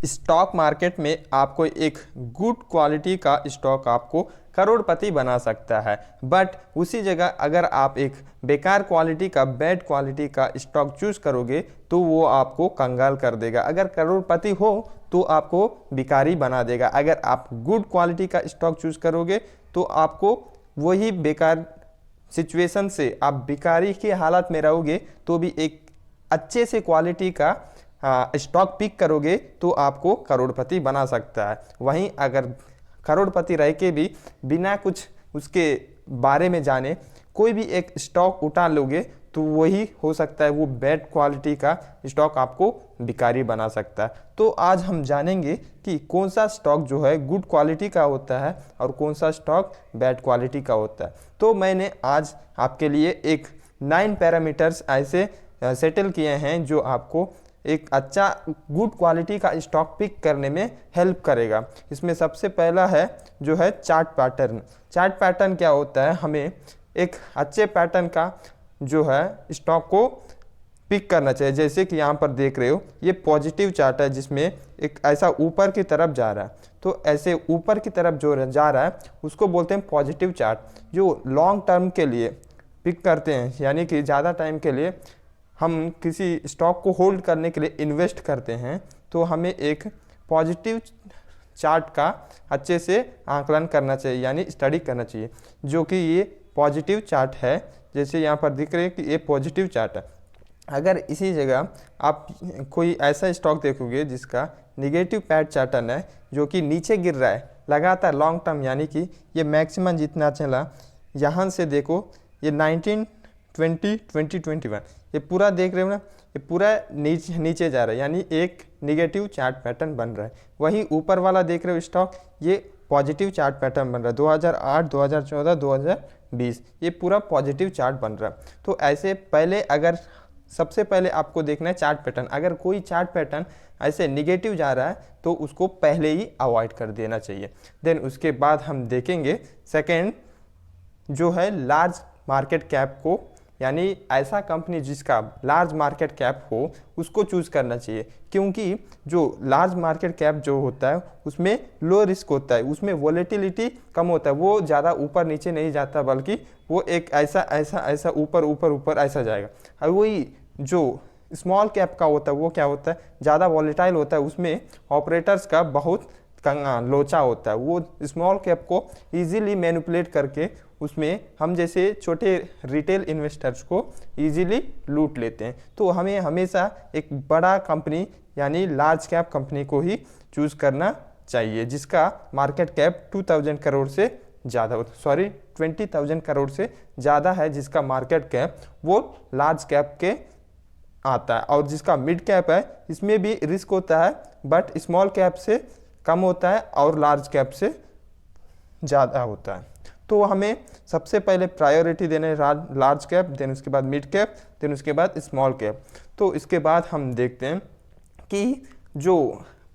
Stock market में आपको एक गुड क्वालिटी का स्टॉक आपको करोड़पति बना सकता है, बट उसी जगह अगर आप एक बेकार क्वालिटी का, बैड क्वालिटी का स्टॉक चूज करोगे तो वो आपको कंगाल कर देगा। अगर करोड़पति हो तो आपको भिखारी बना देगा। अगर आप गुड क्वालिटी का स्टॉक चूज करोगे तो आपको वही बेकार सिचुएशन से आप भिखारी की हालत में रहोगे तो भी एक अच्छे से क्वालिटी का स्टॉक पिक करोगे तो आपको करोड़पति बना सकता है। वहीं अगर करोड़पति रह के भी बिना कुछ उसके बारे में जाने कोई भी एक स्टॉक उठा लोगे तो वही हो सकता है वो बैड क्वालिटी का स्टॉक आपको भिखारी बना सकता है। तो आज हम जानेंगे कि कौन सा स्टॉक जो है गुड क्वालिटी का होता है और कौन सा स्टॉक बैड क्वालिटी का होता है। तो मैंने आज आपके लिए एक 9 पैरामीटर्स ऐसे सेटल किए हैं जो आपको एक अच्छा गुड क्वालिटी का स्टॉक पिक करने में हेल्प करेगा। इसमें सबसे पहला है जो है चार्ट पैटर्न। चार्ट पैटर्न क्या होता है, हमें एक अच्छे पैटर्न का जो है स्टॉक को पिक करना चाहिए। जैसे कि यहाँ पर देख रहे हो ये पॉजिटिव चार्ट है जिसमें एक ऐसा ऊपर की तरफ जा रहा है, तो ऐसे ऊपर की तरफ जो जा रहा है उसको बोलते हैं पॉजिटिव चार्ट। जो लॉन्ग टर्म के लिए पिक करते हैं, यानी कि ज़्यादा टाइम के लिए हम किसी स्टॉक को होल्ड करने के लिए इन्वेस्ट करते हैं, तो हमें एक पॉजिटिव चार्ट का अच्छे से आकलन करना चाहिए, यानी स्टडी करना चाहिए। जो कि ये पॉजिटिव चार्ट है, जैसे यहाँ पर दिख रहे हैं कि ये पॉजिटिव चार्ट है। अगर इसी जगह आप कोई ऐसा स्टॉक देखोगे जिसका निगेटिव पैटर्न है जो कि नीचे गिर रहा है लगातार लॉन्ग टर्म, यानी कि ये मैक्सिमम जितना चला, यहाँ से देखो ये 19, 20, 2021 ये पूरा देख रहे हो ना, ये पूरा नीचे जा रहा है, यानी एक निगेटिव चार्ट पैटर्न बन रहा है। वहीं ऊपर वाला देख रहे हो स्टॉक, ये पॉजिटिव चार्ट पैटर्न बन रहा है। 2008, 2014, 2020 ये पूरा पॉजिटिव चार्ट बन रहा है। तो ऐसे पहले अगर सबसे पहले आपको देखना है चार्ट पैटर्न। अगर कोई चार्ट पैटर्न ऐसे निगेटिव जा रहा है तो उसको पहले ही अवॉइड कर देना चाहिए। देन उसके बाद हम देखेंगे सेकेंड जो है लार्ज मार्केट कैप को, यानी ऐसा कंपनी जिसका लार्ज मार्केट कैप हो उसको चूज़ करना चाहिए। क्योंकि जो लार्ज मार्केट कैप जो होता है उसमें लो रिस्क होता है, उसमें वॉलेटिलिटी कम होता है, वो ज़्यादा ऊपर नीचे नहीं जाता, बल्कि वो एक ऐसा ऊपर ऊपर ऊपर ऐसा जाएगा। और वही जो स्मॉल कैप का होता है वो क्या होता है, ज़्यादा वॉलेटाइल होता है, उसमें ऑपरेटर्स का बहुत लोचा होता है। वो स्मॉल कैप को ईजिली मैनिपुलेट करके उसमें हम जैसे छोटे रिटेल इन्वेस्टर्स को इजीली लूट लेते हैं। तो हमें हमेशा एक बड़ा कंपनी यानी लार्ज कैप कंपनी को ही चूज़ करना चाहिए जिसका मार्केट कैप 2000 करोड़ से ज़्यादा हो, 20,000 करोड़ से ज़्यादा है जिसका मार्केट कैप, वो लार्ज कैप के आता है। और जिसका मिड कैप है इसमें भी रिस्क होता है, बट स्मॉल कैप से कम होता है और लार्ज कैप से ज़्यादा होता है। तो हमें सबसे पहले प्रायोरिटी देना है लार्ज कैप, देन उसके बाद मिड कैप, देन उसके बाद स्मॉल कैप। तो इसके बाद हम देखते हैं कि जो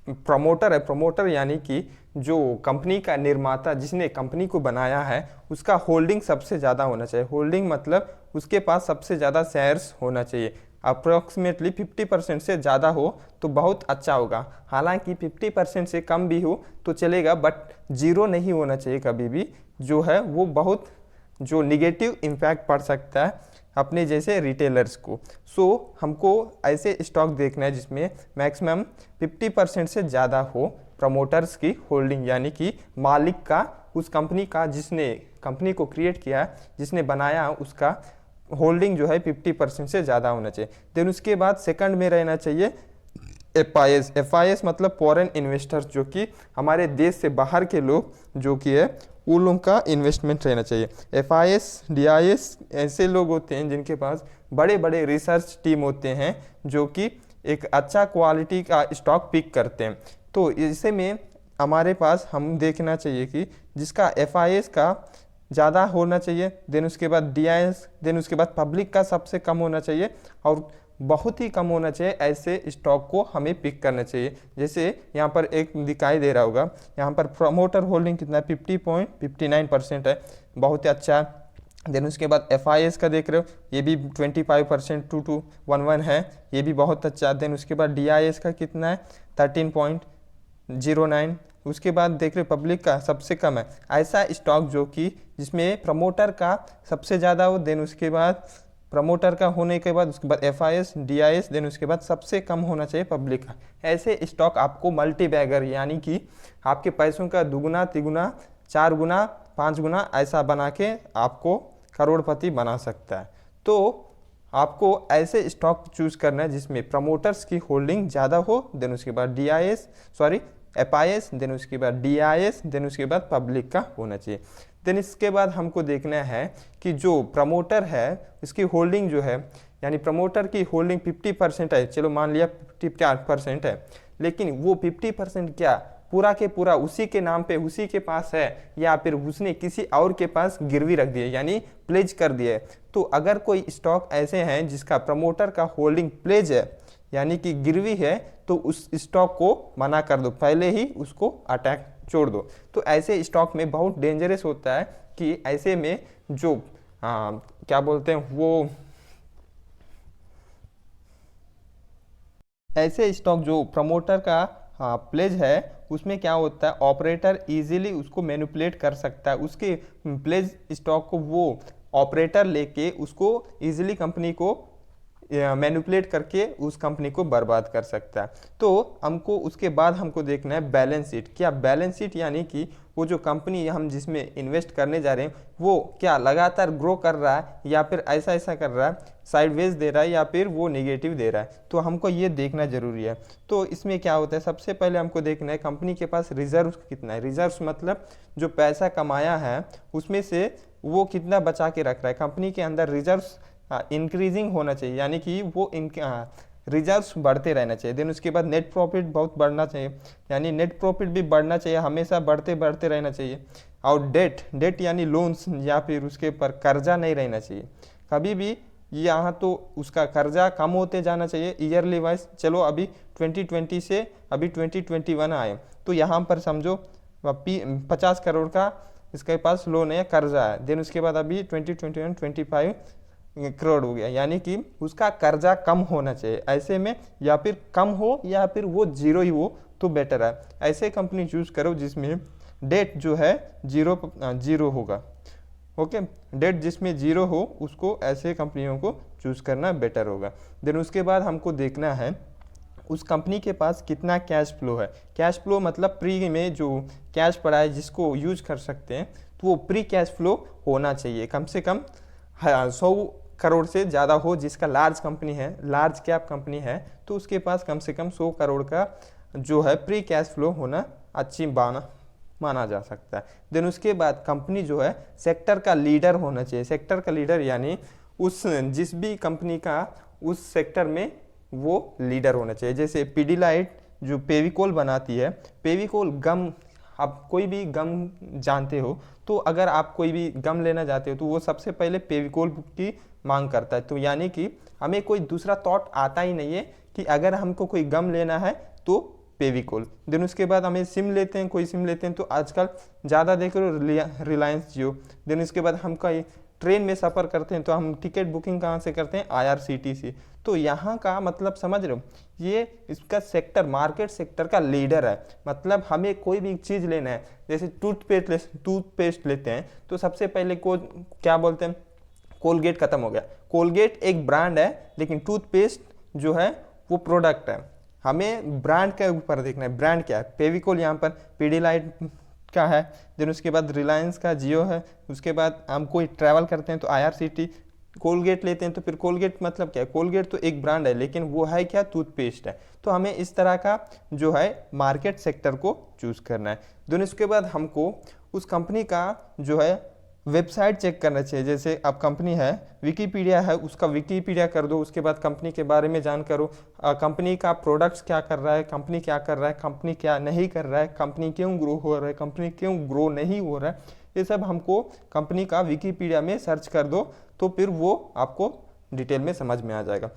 प्रमोटर है, प्रमोटर यानी कि जो कंपनी का निर्माता जिसने कंपनी को बनाया है उसका होल्डिंग सबसे ज़्यादा होना चाहिए। होल्डिंग मतलब उसके पास सबसे ज़्यादा शेयर्स होना चाहिए। अप्रॉक्सीमेटली 50% से ज़्यादा हो तो बहुत अच्छा होगा। हालांकि 50% से कम भी हो तो चलेगा, बट जीरो नहीं होना चाहिए कभी भी, जो है वो बहुत जो निगेटिव इम्पैक्ट पड़ सकता है अपने जैसे रिटेलर्स को। सो हमको ऐसे स्टॉक देखना है जिसमें मैक्सिमम 50% से ज़्यादा हो प्रमोटर्स की होल्डिंग, यानी कि मालिक का, उस कंपनी का जिसने कंपनी को क्रिएट किया, जिसने बनाया, उसका होल्डिंग जो है 50% से ज़्यादा होना चाहिए। देन उसके बाद सेकंड में रहना चाहिए FIS। FIS मतलब फॉरेन इन्वेस्टर्स, जो कि हमारे देश से बाहर के लोग जो कि है उन लोगों का इन्वेस्टमेंट रहना चाहिए। FIS, DIS ऐसे लोग होते हैं जिनके पास बड़े बड़े रिसर्च टीम होते हैं जो कि एक अच्छा क्वालिटी का स्टॉक पिक करते हैं। तो इसे में हमारे पास हम देखना चाहिए कि जिसका FIS का ज़्यादा होना चाहिए, देन उसके बाद DIS, देन उसके बाद पब्लिक का सबसे कम होना चाहिए और बहुत ही कम होना चाहिए। ऐसे स्टॉक को हमें पिक करना चाहिए। जैसे यहाँ पर एक दिखाई दे रहा होगा, यहाँ पर प्रमोटर होल्डिंग कितना है, 50.59% है, बहुत ही अच्छा। देन उसके बाद FIS का देख रहे हो, ये भी 25% 2211 है, ये भी बहुत अच्छा। देन उसके बाद DIS का कितना है, 09। उसके बाद देख रहे पब्लिक का सबसे कम है। ऐसा स्टॉक जो कि जिसमें प्रमोटर का सबसे ज़्यादा हो, देन उसके बाद प्रमोटर का होने के बाद उसके बाद FIS DIS, देन उसके बाद सबसे कम होना चाहिए पब्लिक का। ऐसे स्टॉक आपको मल्टी बैगर यानी कि आपके पैसों का दुगुना तिगुना 4 गुना 5 गुना ऐसा बना के आपको करोड़पति बना सकता है। तो आपको ऐसे स्टॉक चूज करना है जिसमें प्रमोटर्स की होल्डिंग ज़्यादा हो, देन उसके बाद FIS, देन उसके बाद DIS, देन उसके बाद पब्लिक का होना चाहिए। देन इसके बाद हमको देखना है कि जो प्रमोटर है इसकी होल्डिंग जो है, यानी प्रमोटर की होल्डिंग 50% है, चलो मान लिया 50% है, लेकिन वो 50% क्या पूरा के पूरा उसी के नाम पे उसी के पास है या फिर उसने किसी और के पास गिरवी रख दिया यानी प्लेज कर दिया है। तो अगर कोई स्टॉक ऐसे हैं जिसका प्रमोटर का होल्डिंग प्लेज है यानी कि गिरवी है, तो उस स्टॉक को मना कर दो, पहले ही उसको अटैक छोड़ दो। तो ऐसे स्टॉक में बहुत डेंजरस होता है कि ऐसे में जो क्या बोलते हैं वो ऐसे स्टॉक जो प्रमोटर का प्लेज है उसमें क्या होता है ऑपरेटर इजीली उसको मैनिपुलेट कर सकता है, उसके प्लेज स्टॉक को वो ऑपरेटर लेके उसको इजीली कंपनी को मैनिपुलेट करके उस कंपनी को बर्बाद कर सकता है। तो हमको उसके बाद हमको देखना है बैलेंस शीट। क्या बैलेंस शीट यानी कि वो जो कंपनी हम जिसमें इन्वेस्ट करने जा रहे हैं वो क्या लगातार ग्रो कर रहा है या फिर ऐसा ऐसा कर रहा है, साइडवेज दे रहा है या फिर वो निगेटिव दे रहा है, तो हमको ये देखना जरूरी है। तो इसमें क्या होता है सबसे पहले हमको देखना है कंपनी के पास रिजर्व कितना है। रिजर्व मतलब जो पैसा कमाया है उसमें से वो कितना बचा के रख रहा है। कंपनी के अंदर रिजर्व इंक्रीजिंग होना चाहिए यानी कि वो रिजर्व्स बढ़ते रहना चाहिए। देन उसके बाद नेट प्रॉफिट बहुत बढ़ना चाहिए यानी नेट प्रॉफिट भी बढ़ना चाहिए, हमेशा बढ़ते बढ़ते रहना चाहिए। और डेट यानी लोन्स या फिर उसके ऊपर कर्जा नहीं रहना चाहिए कभी भी, यहाँ तो उसका कर्जा कम होते जाना चाहिए ईयरली वाइज। चलो अभी 2020 से अभी 2021 आए तो यहाँ पर समझो 50 करोड़ का इसके पास लोन है कर्जा है। देन उसके बाद अभी 2021 25 करोड़ हो गया यानी कि उसका कर्जा कम होना चाहिए ऐसे में, या फिर कम हो या फिर वो जीरो ही हो तो बेटर है। ऐसे कंपनी चूज करो जिसमें डेट जो है जीरो होगा। ओके, डेट जिसमें जीरो हो उसको ऐसे कंपनियों को चूज करना बेटर होगा। देन उसके बाद हमको देखना है उस कंपनी के पास कितना कैश फ्लो है। कैश फ्लो मतलब प्री में जो कैश पड़ा है जिसको यूज कर सकते हैं, तो वो प्री कैश फ्लो होना चाहिए कम से कम 100 करोड़ से ज़्यादा हो। जिसका लार्ज कंपनी है, लार्ज कैप कंपनी है, तो उसके पास कम से कम 100 करोड़ का जो है प्री कैश फ्लो होना अच्छी माना जा सकता है। देन उसके बाद कंपनी जो है सेक्टर का लीडर होना चाहिए। सेक्टर का लीडर यानी उस जिस भी कंपनी का उस सेक्टर में वो लीडर होना चाहिए। जैसे पीडीलाइट जो फेविकोल बनाती है, फेविकोल गम, आप कोई भी गम जानते हो तो अगर आप कोई भी गम लेना चाहते हो तो वो सबसे पहले फेविकोल की मांग करता है। तो यानी कि हमें कोई दूसरा थॉट आता ही नहीं है कि अगर हमको कोई गम लेना है तो फेविकोल। देन उसके बाद हमें सिम लेते हैं, कोई सिम लेते हैं तो आजकल ज़्यादा देख रहे हो रिलायंस जियो। देन उसके बाद हम कहीं ट्रेन में सफ़र करते हैं तो हम टिकट बुकिंग कहाँ से करते हैं, IRCTC। तो यहाँ का मतलब समझ रहे हो, ये इसका सेक्टर मार्केट सेक्टर का लीडर है। मतलब हमें कोई भी चीज़ लेना है, जैसे टूथपेस्ट लेते हैं तो सबसे पहले को क्या बोलते हैं, कोलगेट खत्म हो गया। कोलगेट एक ब्रांड है लेकिन टूथपेस्ट जो है वो प्रोडक्ट है। हमें ब्रांड के ऊपर देखना है, ब्रांड क्या है। फेविकोल यहाँ पर पीडीलाइट का है, देन उसके बाद रिलायंस का जियो है, उसके बाद हम कोई ट्रैवल करते हैं तो IRCT। कोलगेट लेते हैं तो फिर कोलगेट मतलब क्या है, कोलगेट तो एक ब्रांड है लेकिन वो है क्या, टूथपेस्ट है। तो हमें इस तरह का जो है मार्केट सेक्टर को चूज करना है। देन उसके बाद हमको उस कंपनी का जो है वेबसाइट चेक करना चाहिए। जैसे अब कंपनी है, विकीपीडिया है, उसका विकीपीडिया कर दो। उसके बाद कंपनी के बारे में जान करो, कंपनी का प्रोडक्ट्स क्या कर रहा है, कंपनी क्या कर रहा है, कंपनी क्या नहीं कर रहा है, कंपनी क्यों ग्रो हो रहा है, कंपनी क्यों ग्रो नहीं हो रहा है, ये सब हमको कंपनी का विकीपीडिया में सर्च कर दो तो फिर वो आपको डिटेल में समझ में आ जाएगा।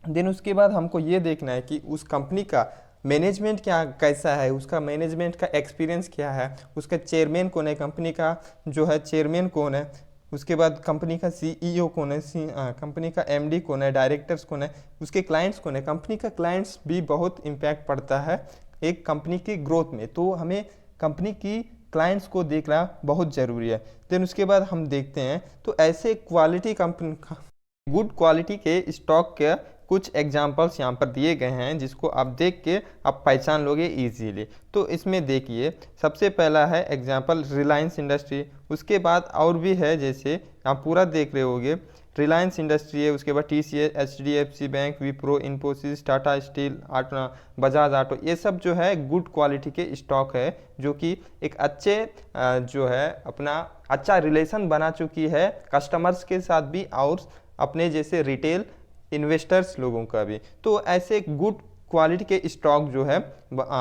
देन उसके बाद हमको ये देखना है कि उस कंपनी का मैनेजमेंट क्या कैसा है, उसका मैनेजमेंट का एक्सपीरियंस क्या है, उसका चेयरमैन कौन है, कंपनी का जो है चेयरमैन कौन है, उसके बाद कंपनी का CEO कौन है, कंपनी का MD कौन है, डायरेक्टर्स कौन है, उसके क्लाइंट्स कौन है। कंपनी का क्लाइंट्स भी बहुत इम्पैक्ट पड़ता है एक कंपनी की ग्रोथ में। तो हमें कंपनी की क्लाइंट्स को देखना बहुत ज़रूरी है। देन उसके बाद हम देखते हैं तो ऐसे क्वालिटी कंपनी गुड क्वालिटी के स्टॉक के कुछ एग्जांपल्स यहाँ पर दिए गए हैं, जिसको आप देख के आप पहचान लोगे इजीली। तो इसमें देखिए सबसे पहला है एग्जांपल रिलायंस इंडस्ट्री, उसके बाद और भी है, जैसे आप पूरा देख रहे होगे रिलायंस इंडस्ट्री है, उसके बाद TCS, HDFC bank, Wipro, Infosys, Tata steel, Bajaj auto, ये सब जो है गुड क्वालिटी के स्टॉक है, जो कि एक अच्छे जो है अपना अच्छा रिलेशन बना चुकी है कस्टमर्स के साथ भी और अपने जैसे रिटेल इन्वेस्टर्स लोगों का भी। तो ऐसे गुड क्वालिटी के स्टॉक जो है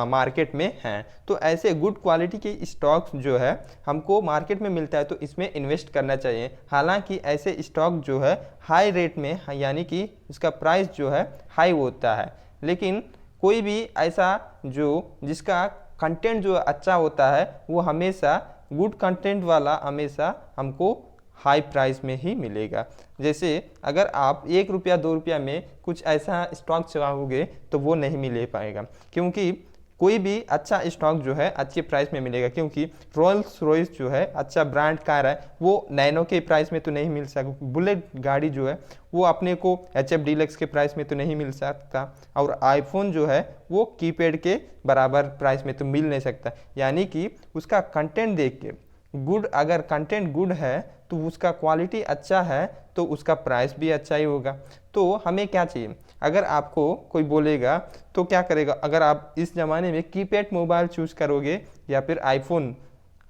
मार्केट में हैं। तो ऐसे गुड क्वालिटी के स्टॉक्स जो है हमको मार्केट में मिलता है, तो इसमें इन्वेस्ट करना चाहिए। हालांकि ऐसे स्टॉक जो है हाई रेट में, यानी कि इसका प्राइस जो है हाई होता है, लेकिन कोई भी ऐसा जो जिसका कंटेंट जो अच्छा होता है वो हमेशा गुड कंटेंट वाला हमेशा हमको हाई प्राइस में ही मिलेगा। जैसे अगर आप 1 रुपया 2 रुपया में कुछ ऐसा स्टॉक चलाओगे तो वो नहीं मिल पाएगा, क्योंकि कोई भी अच्छा स्टॉक जो है अच्छे प्राइस में मिलेगा। क्योंकि रोल्स रॉयस जो है अच्छा ब्रांड कार है, वो नैनो के प्राइस में तो नहीं मिल सकता। बुलेट गाड़ी जो है वो अपने को HF डीलक्स के प्राइस में तो नहीं मिल सकता, और आईफोन जो है वो कीपैड के बराबर प्राइस में तो मिल नहीं सकता। यानी कि उसका कंटेंट देख के गुड, अगर कंटेंट गुड है तो उसका क्वालिटी अच्छा है तो उसका प्राइस भी अच्छा ही होगा। तो हमें क्या चाहिए, अगर आपको कोई बोलेगा तो क्या करेगा, अगर आप इस ज़माने में कीपैड मोबाइल चूज़ करोगे या फिर आईफोन,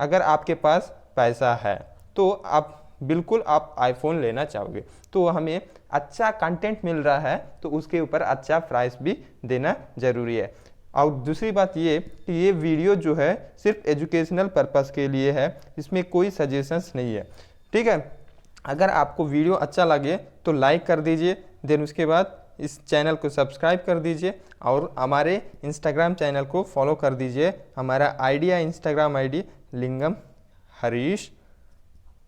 अगर आपके पास पैसा है तो आप बिल्कुल आप आईफोन लेना चाहोगे। तो हमें अच्छा कंटेंट मिल रहा है तो उसके ऊपर अच्छा प्राइस भी देना ज़रूरी है। और दूसरी बात ये कि ये वीडियो जो है सिर्फ एजुकेशनल पर्पस के लिए है, इसमें कोई सजेशंस नहीं है, ठीक है। अगर आपको वीडियो अच्छा लगे तो लाइक कर दीजिए, देन उसके बाद इस चैनल को सब्सक्राइब कर दीजिए और हमारे इंस्टाग्राम चैनल को फॉलो कर दीजिए। हमारा आईडी है इंस्टाग्राम आईडी लिंगम हरीश,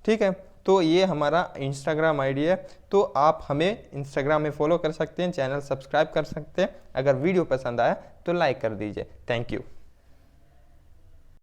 ठीक है। तो ये हमारा इंस्टाग्राम आईडी है, तो आप हमें इंस्टाग्राम में फॉलो कर सकते हैं, चैनल सब्सक्राइब कर सकते हैं। अगर वीडियो पसंद आया तो लाइक कर दीजिए। Thank you.